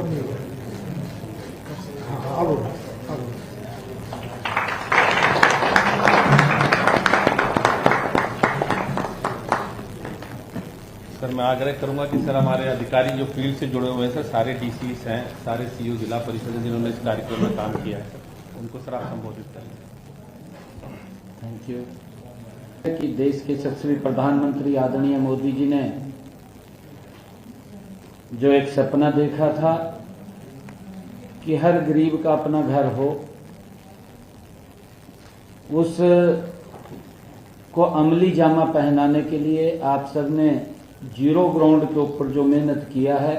Sir मैं आग्रह करूंगा कि सर हमारे अधिकारी जो फील्ड से जुड़े हुए हैं सर, सारे डीसीस हैं, सारे सीईओ जिला परिषद हैं जिन्होंने इस कार्यक्रम में काम किया है सर, उनको सर आप संबोधित करें। Thank you. कि देश के यशस्वी प्रधानमंत्री आदरणीय मोदी जी ने जो एक सपना देखा था कि हर गरीब का अपना घर हो, उस को अमली जामा पहनाने के लिए आप सबने जीरो ग्राउंड के ऊपर जो मेहनत किया है,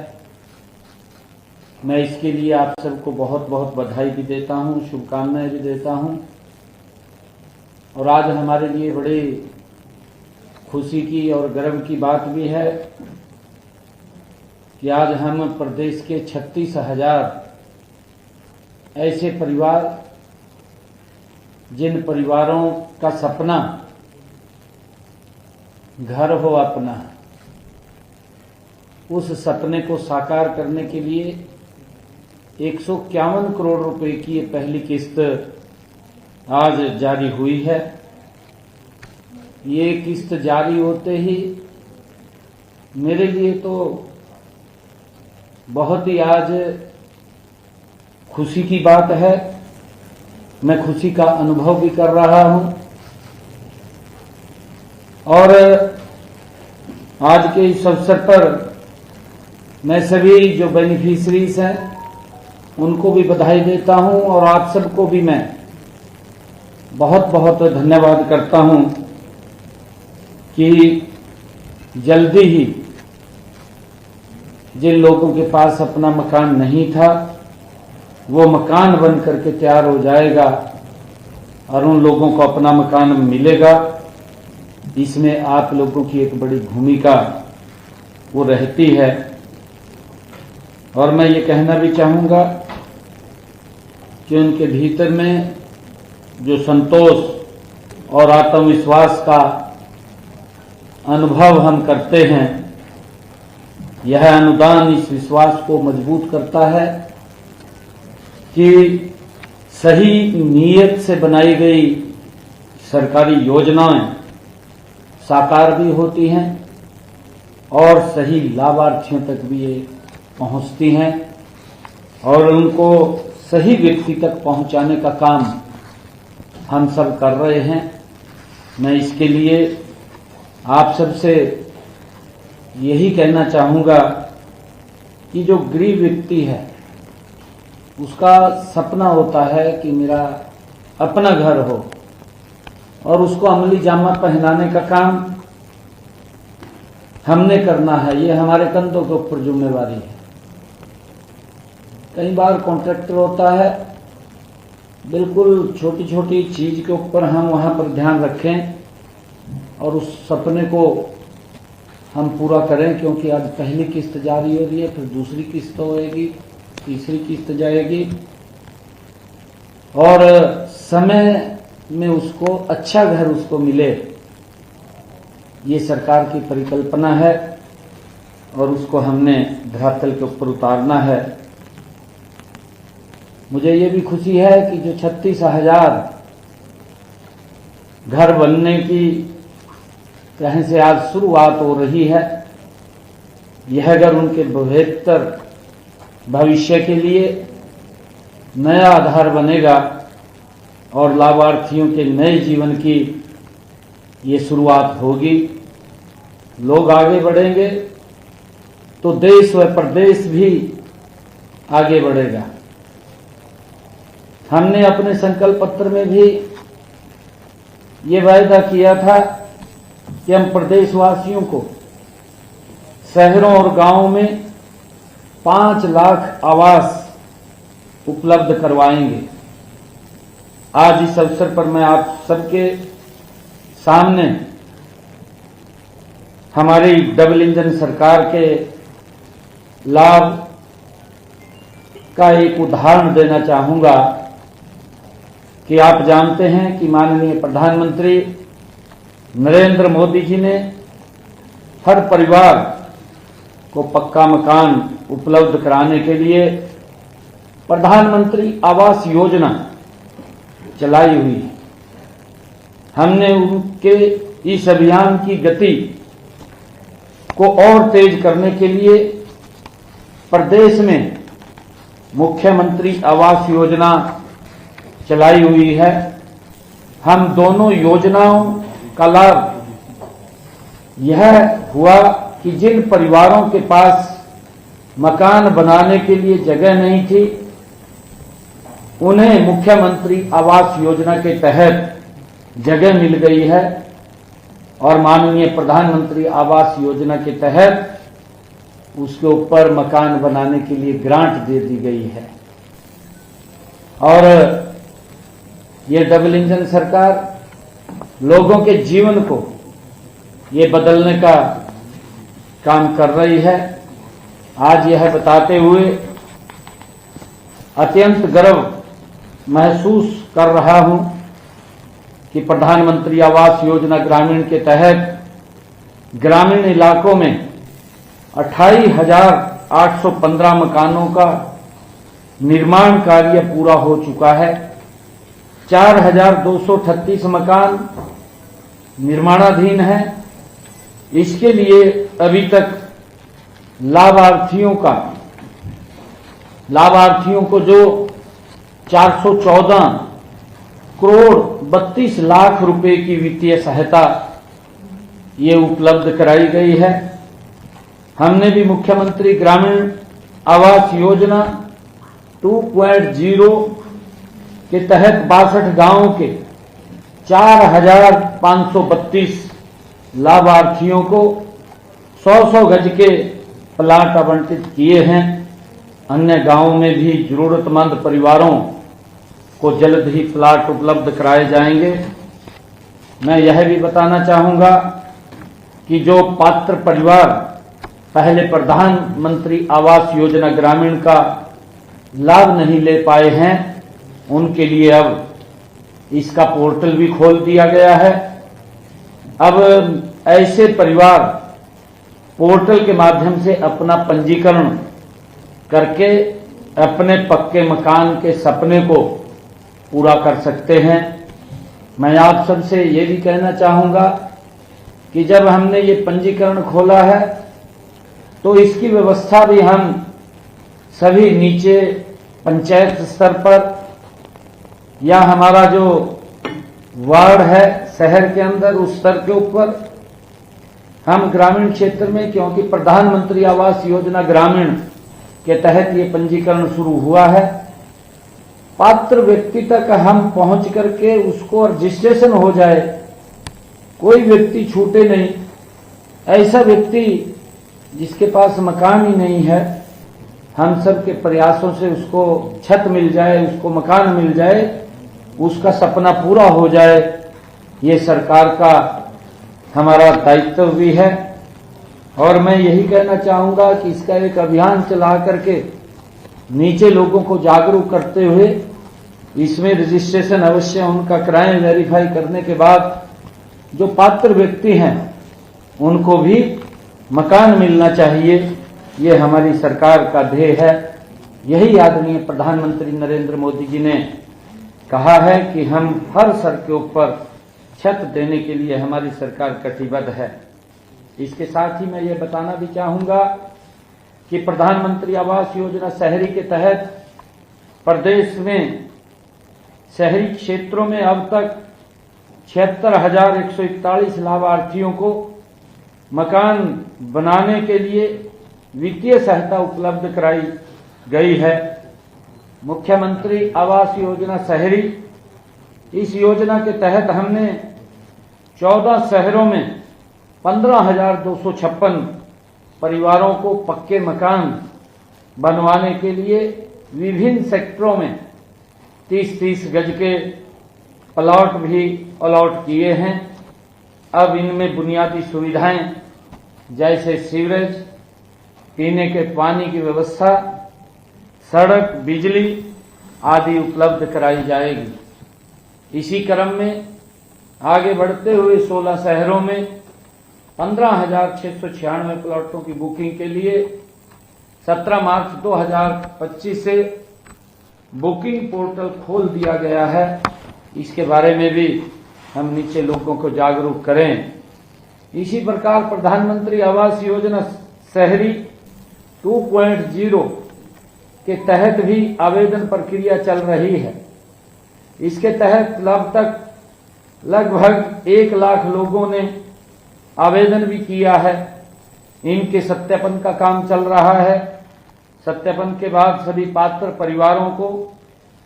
मैं इसके लिए आप सबको बहुत बहुत बधाई भी देता हूं, शुभकामनाएं भी देता हूं। और आज हमारे लिए बड़ी खुशी की और गर्व की बात भी है कि आज हम प्रदेश के 36,000 ऐसे परिवार, जिन परिवारों का सपना घर हो अपना, उस सपने को साकार करने के लिए 151 करोड़ रुपए की ये पहली किस्त आज जारी हुई है। ये किस्त जारी होते ही मेरे लिए तो बहुत ही आज खुशी की बात है। मैं खुशी का अनुभव भी कर रहा हूं और आज के इस अवसर पर मैं सभी जो बेनिफिशरीज हैं उनको भी बधाई देता हूं और आप सबको भी मैं बहुत बहुत धन्यवाद करता हूं कि जल्दी ही जिन लोगों के पास अपना मकान नहीं था वो मकान बन करके तैयार हो जाएगा और उन लोगों को अपना मकान मिलेगा। इसमें आप लोगों की एक बड़ी भूमिका वो रहती है। और मैं ये कहना भी चाहूंगा कि उनके भीतर में जो संतोष और आत्मविश्वास का अनुभव हम करते हैं, यह अनुदान इस विश्वास को मजबूत करता है कि सही नीयत से बनाई गई सरकारी योजनाएं साकार भी होती हैं और सही लाभार्थियों तक भी ये पहुंचती हैं और उनको सही व्यक्ति तक पहुंचाने का काम हम सब कर रहे हैं। मैं इसके लिए आप सबसे यही कहना चाहूंगा कि जो गरीब व्यक्ति है उसका सपना होता है कि मेरा अपना घर हो और उसको अमली जामा पहनाने का काम हमने करना है। ये हमारे कंधों के ऊपर जिम्मेवारी है। कई बार कॉन्ट्रैक्टर होता है, बिल्कुल छोटी छोटी चीज के ऊपर हम वहां पर ध्यान रखें और उस सपने को हम पूरा करें, क्योंकि आज पहली किस्त जारी हो रही है, फिर दूसरी किस्त होएगी, तीसरी किस्त जाएगी और समय में उसको अच्छा घर उसको मिले, ये सरकार की परिकल्पना है और उसको हमने धरातल के ऊपर उतारना है। मुझे ये भी खुशी है कि जो 36,000 घर बनने की कहीं से आज शुरुआत हो रही है, यह घर उनके बेहतर भविष्य के लिए नया आधार बनेगा और लाभार्थियों के नए जीवन की ये शुरुआत होगी। लोग आगे बढ़ेंगे तो देश व प्रदेश भी आगे बढ़ेगा। हमने अपने संकल्प पत्र में भी ये वायदा किया था कि हम प्रदेशवासियों को शहरों और गांवों में 5 लाख आवास उपलब्ध करवाएंगे। आज इस अवसर पर मैं आप सबके सामने हमारी डबल इंजन सरकार के लाभ का एक उदाहरण देना चाहूंगा कि आप जानते हैं कि माननीय प्रधानमंत्री नरेंद्र मोदी जी ने हर परिवार को पक्का मकान उपलब्ध कराने के लिए प्रधानमंत्री आवास योजना चलाई हुई है। हमने उनके इस अभियान की गति को और तेज करने के लिए प्रदेश में मुख्यमंत्री आवास योजना चलाई हुई है। हम दोनों योजनाओं का लाभ यह हुआ कि जिन परिवारों के पास मकान बनाने के लिए जगह नहीं थी, उन्हें मुख्यमंत्री आवास योजना के तहत जगह मिल गई है और माननीय प्रधानमंत्री आवास योजना के तहत उसके ऊपर मकान बनाने के लिए ग्रांट दे दी गई है। और ये डबल इंजन सरकार लोगों के जीवन को ये बदलने का काम कर रही है। आज यह बताते हुए अत्यंत गर्व महसूस कर रहा हूं कि प्रधानमंत्री आवास योजना ग्रामीण के तहत ग्रामीण इलाकों में 28,815 मकानों का निर्माण कार्य पूरा हो चुका है। 4,238 मकान निर्माणाधीन है। इसके लिए अभी तक लाभार्थियों को जो 414 करोड़ 32 लाख रुपए की वित्तीय सहायता ये उपलब्ध कराई गई है। हमने भी मुख्यमंत्री ग्रामीण आवास योजना 2.0 के तहत 62 गांवों के 4,532 लाभार्थियों को 100-100 गज के प्लाट आवंटित किए हैं। अन्य गांवों में भी जरूरतमंद परिवारों को जल्द ही प्लाट उपलब्ध कराए जाएंगे। मैं यह भी बताना चाहूंगा कि जो पात्र परिवार पहले प्रधानमंत्री आवास योजना ग्रामीण का लाभ नहीं ले पाए हैं, उनके लिए अब इसका पोर्टल भी खोल दिया गया है। अब ऐसे परिवार पोर्टल के माध्यम से अपना पंजीकरण करके अपने पक्के मकान के सपने को पूरा कर सकते हैं। मैं आप सबसे ये भी कहना चाहूंगा कि जब हमने ये पंजीकरण खोला है तो इसकी व्यवस्था भी हम सभी नीचे पंचायत स्तर पर या हमारा जो वार्ड है शहर के अंदर उस स्तर के ऊपर हम ग्रामीण क्षेत्र में, क्योंकि प्रधानमंत्री आवास योजना ग्रामीण के तहत ये पंजीकरण शुरू हुआ है, पात्र व्यक्ति तक हम पहुंच करके उसको रजिस्ट्रेशन हो जाए, कोई व्यक्ति छूटे नहीं। ऐसा व्यक्ति जिसके पास मकान ही नहीं है, हम सब के प्रयासों से उसको छत मिल जाए, उसको मकान मिल जाए, उसका सपना पूरा हो जाए, ये सरकार का हमारा दायित्व भी है। और मैं यही कहना चाहूंगा कि इसका एक अभियान चला करके नीचे लोगों को जागरूक करते हुए इसमें रजिस्ट्रेशन अवश्य उनका कराएं। वेरीफाई करने के बाद जो पात्र व्यक्ति हैं उनको भी मकान मिलना चाहिए, ये हमारी सरकार का ध्येय है। यही आदरणीय प्रधानमंत्री नरेंद्र मोदी जी ने कहा है कि हम हर स्तर के ऊपर छत देने के लिए हमारी सरकार कटिबद्ध है। इसके साथ ही मैं ये बताना भी चाहूंगा कि प्रधानमंत्री आवास योजना शहरी के तहत प्रदेश में शहरी क्षेत्रों में अब तक 76,141 लाभार्थियों को मकान बनाने के लिए वित्तीय सहायता उपलब्ध कराई गई है। मुख्यमंत्री आवास योजना शहरी, इस योजना के तहत हमने 14 शहरों में 15,256 परिवारों को पक्के मकान बनवाने के लिए विभिन्न सेक्टरों में 30-30 गज के प्लॉट भी अलॉट किए हैं। अब इनमें बुनियादी सुविधाएं जैसे सीवरेज, पीने के पानी की व्यवस्था, सड़क, बिजली आदि उपलब्ध कराई जाएगी। इसी क्रम में आगे बढ़ते हुए 16 शहरों में 15,696 प्लॉटों की बुकिंग के लिए 17 मार्च 2025 से बुकिंग पोर्टल खोल दिया गया है। इसके बारे में भी हम नीचे लोगों को जागरूक करें। इसी प्रकार प्रधानमंत्री आवास योजना शहरी 2.0 के तहत भी आवेदन प्रक्रिया चल रही है। इसके तहत अब तक लगभग 1 लाख लोगों ने आवेदन भी किया है। इनके सत्यापन का काम चल रहा है। सत्यापन के बाद सभी पात्र परिवारों को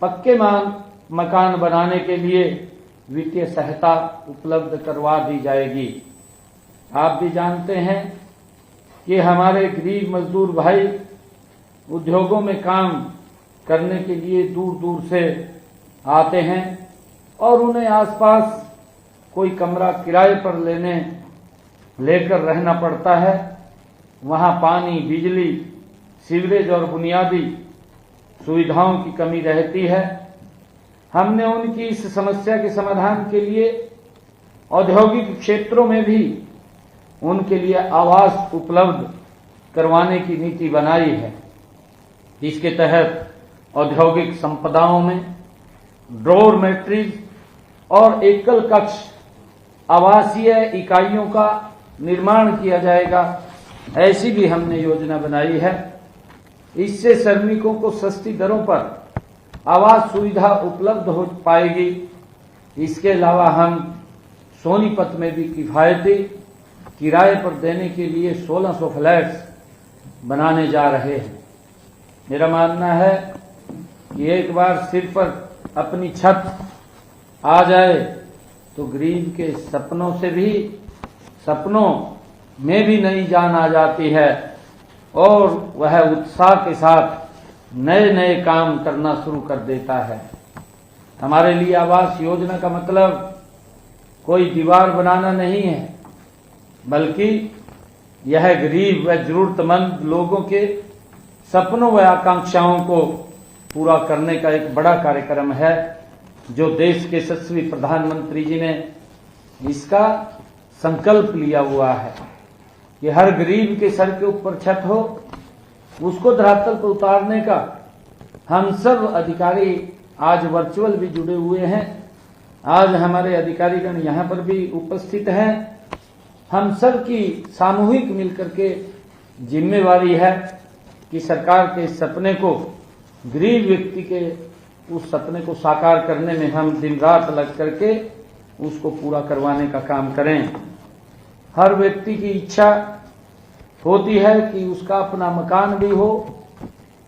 पक्के मकान बनाने के लिए वित्तीय सहायता उपलब्ध करवा दी जाएगी। आप भी जानते हैं कि हमारे गरीब मजदूर भाई उद्योगों में काम करने के लिए दूर दूर से आते हैं और उन्हें आसपास कोई कमरा किराए पर लेकर रहना पड़ता है। वहां पानी, बिजली, सीवरेज और बुनियादी सुविधाओं की कमी रहती है। हमने उनकी इस समस्या के समाधान के लिए औद्योगिक क्षेत्रों में भी उनके लिए आवास उपलब्ध करवाने की नीति बनाई है। इसके तहत औद्योगिक संपदाओं में डोरमेट्रीज और एकल कक्ष आवासीय इकाइयों का निर्माण किया जाएगा। ऐसी भी हमने योजना बनाई है। इससे श्रमिकों को सस्ती दरों पर आवास सुविधा उपलब्ध हो पाएगी। इसके अलावा हम सोनीपत में भी किफायती किराए पर देने के लिए 1600 फ्लैट्स बनाने जा रहे हैं। मेरा मानना है कि एक बार सिर पर अपनी छत आ जाए तो गरीब के सपनों में भी नई जान आ जाती है और वह उत्साह के साथ नए नए काम करना शुरू कर देता है। हमारे लिए आवास योजना का मतलब कोई दीवार बनाना नहीं है, बल्कि यह गरीब व जरूरतमंद लोगों के सपनों व आकांक्षाओं को पूरा करने का एक बड़ा कार्यक्रम है, जो देश के यशस्वी प्रधानमंत्री जी ने इसका संकल्प लिया हुआ है कि हर गरीब के सर के ऊपर छत हो, उसको धरातल पर उतारने का। हम सब अधिकारी आज वर्चुअल भी जुड़े हुए हैं। आज हमारे अधिकारीगण यहाँ पर भी उपस्थित हैं। हम सब की सामूहिक मिलकर के जिम्मेवारी है कि सरकार के सपने को, गरीब व्यक्ति के उस सपने को साकार करने में हम दिन रात लग करके उसको पूरा करवाने का काम करें। हर व्यक्ति की इच्छा होती है कि उसका अपना मकान भी हो।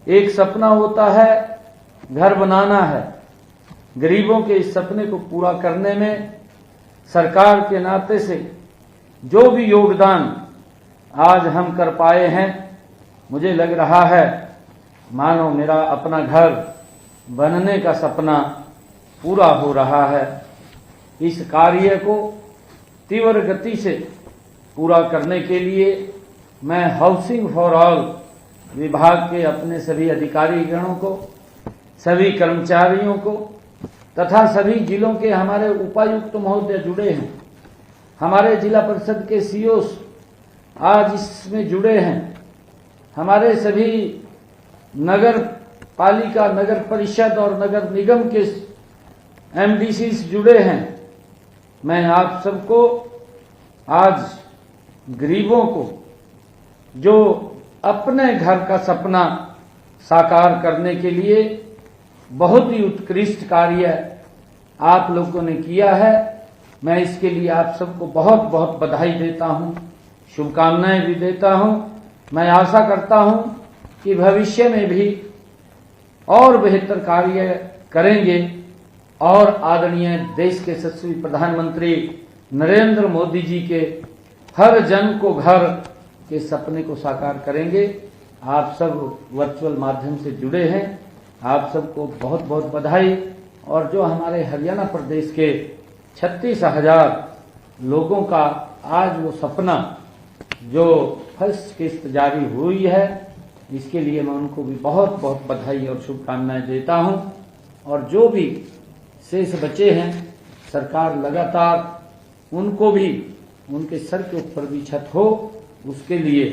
एक सपना होता है घर बनाना है। गरीबों के इस सपने को पूरा करने में सरकार के नाते से जो भी योगदान आज हम कर पाए हैं, मुझे लग रहा है मानो मेरा अपना घर बनने का सपना पूरा हो रहा है। इस कार्य को तीव्र गति से पूरा करने के लिए मैं हाउसिंग फॉर ऑल विभाग के अपने सभी अधिकारीगणों को, सभी कर्मचारियों को तथा सभी जिलों के हमारे उपायुक्त महोदय जुड़े हैं। हमारे जिला परिषद के सीओस आज इसमें जुड़े हैं। हमारे सभी नगर पालिका, नगर परिषद और नगर निगम के एमडीसीज जुड़े हैं। मैं आप सबको आज गरीबों को जो अपने घर का सपना साकार करने के लिए बहुत ही उत्कृष्ट कार्य आप लोगों ने किया है, मैं इसके लिए आप सबको बहुत बहुत बधाई देता हूं, शुभकामनाएं भी देता हूं। मैं आशा करता हूं कि भविष्य में भी और बेहतर कार्य करेंगे और आदरणीय देश के यशस्वी प्रधानमंत्री नरेंद्र मोदी जी के हर जन को घर के सपने को साकार करेंगे। आप सब वर्चुअल माध्यम से जुड़े हैं, आप सबको बहुत बहुत बधाई। और जो हमारे हरियाणा प्रदेश के 36,000 लोगों का आज वो सपना जो फर्स्ट किस्त जारी हुई है, इसके लिए मैं उनको भी बहुत बहुत बधाई और शुभकामनाएं देता हूं। और जो भी शेष बचे हैं, सरकार लगातार उनको भी उनके सर के ऊपर भी छत हो, उसके लिए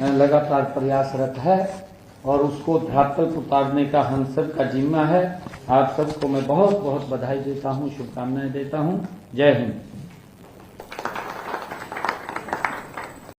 लगातार प्रयासरत है। और उसको धरातल पर उतारने का हम सब का जिम्मा है। आप सबको मैं बहुत बहुत बधाई देता हूँ, शुभकामनाएं देता हूँ। जय हिंद।